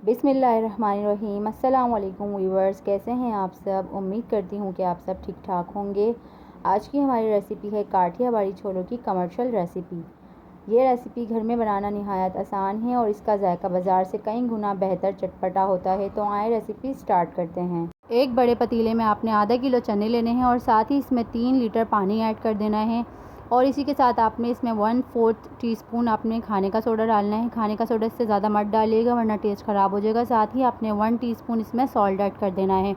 बिस्मिल्लाहिर्रहमानिर्रहीम। अस्सलाम वालेकुम व्यूअर्स, कैसे हैं आप सब। उम्मीद करती हूँ कि आप सब ठीक ठाक होंगे। आज की हमारी रेसिपी है काठियावाड़ी छोलों की कमर्शियल रेसिपी। ये रेसिपी घर में बनाना निहायत आसान है और इसका जायका बाज़ार से कई गुना बेहतर चटपटा होता है। तो आए रेसिपी स्टार्ट करते हैं। एक बड़े पतीले में आपने आधा किलो चने लेने हैं और साथ ही इसमें 3 लीटर पानी ऐड कर देना है और इसी के साथ आपने इसमें 1/4 टीस्पून आपने खाने का सोडा डालना है। खाने का सोडा इससे ज़्यादा मत डालिएगा वरना टेस्ट ख़राब हो जाएगा। साथ ही आपने 1 टीस्पून इसमें सॉल्ट ऐड कर देना है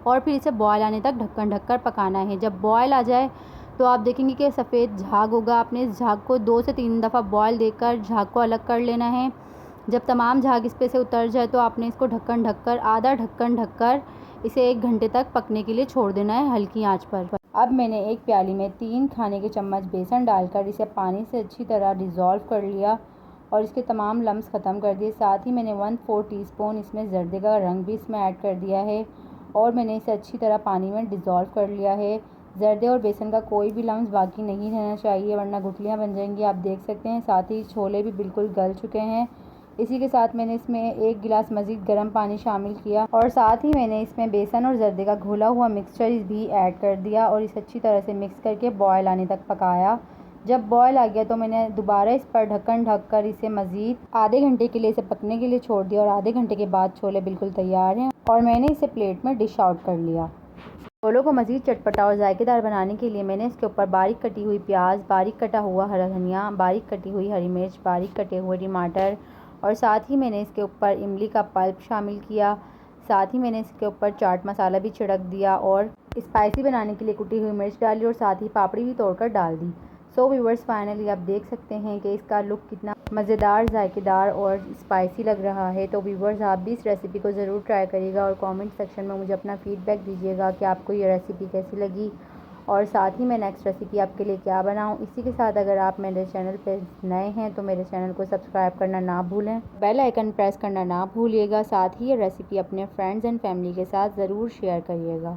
और फिर इसे बॉयल आने तक ढक्कन ढककर पकाना है। जब बॉयल आ जाए तो आप देखेंगे कि सफ़ेद झाग होगा। आपने इस झाग को 2 से 3 दफ़ा बॉयल देकर झाग को अलग कर लेना है। जब तमाम झाग इस पे से उतर जाए तो आपने इसको ढक्कन ढककर आधा ढक्कन ढककर इसे 1 घंटे तक पकने के लिए छोड़ देना है हल्की आंच पर। अब मैंने एक प्याली में 3 खाने के चम्मच बेसन डालकर इसे पानी से अच्छी तरह डिज़ोल्व कर लिया और इसके तमाम लम्स ख़त्म कर दिए। साथ ही मैंने 1/4 टीस्पून इसमें जर्दे का रंग भी इसमें ऐड कर दिया है और मैंने इसे अच्छी तरह पानी में डिज़ोल्व कर लिया है। जर्दे और बेसन का कोई भी लम्स बाकी नहीं रहना चाहिए वरना गुठलियाँ बन जाएंगी। आप देख सकते हैं साथ ही छोले भी बिल्कुल गल चुके हैं। इसी के साथ मैंने इसमें 1 गिलास मज़ीद गर्म पानी शामिल किया और साथ ही मैंने इसमें बेसन और जर्दे का घोला हुआ मिक्सचर भी ऐड कर दिया और इसे अच्छी तरह से मिक्स करके बॉयल आने तक पकाया। जब बॉयल आ गया तो मैंने दोबारा इस पर ढक्कन ढककर इसे मज़ीद आधे घंटे के लिए इसे पकने के लिए छोड़ दिया और आधे घंटे के बाद छोले बिल्कुल तैयार हैं और मैंने इसे प्लेट में डिश आउट कर लिया। छोलों को मज़ीद चटपटा और जायकेदार बनाने के लिए मैंने इसके ऊपर बारीक कटी हुई प्याज, बारीक कटा हुआ हरा धनिया, बारीक कटी हुई हरी मिर्च, बारीक कटे हुए टमाटर और साथ ही मैंने इसके ऊपर इमली का पल्प शामिल किया। साथ ही मैंने इसके ऊपर चाट मसाला भी छिड़क दिया और स्पाइसी बनाने के लिए कुटी हुई मिर्च डाली और साथ ही पापड़ी भी तोड़कर डाल दी। सो व्यूअर्स, फाइनली आप देख सकते हैं कि इसका लुक कितना मज़ेदार, जायकेदार और स्पाइसी लग रहा है। तो व्यूअर्स, आप भी इस रेसिपी को ज़रूर ट्राई करिएगा और कमेंट सेक्शन में मुझे अपना फ़ीडबैक दीजिएगा कि आपको ये रेसिपी कैसी लगी और साथ ही मैं नेक्स्ट रेसिपी आपके लिए क्या बनाऊं। इसी के साथ अगर आप मेरे चैनल पर नए हैं तो मेरे चैनल को सब्सक्राइब करना ना भूलें, बेल आइकन प्रेस करना ना भूलिएगा। साथ ही ये रेसिपी अपने फ्रेंड्स एंड फैमिली के साथ ज़रूर शेयर करिएगा।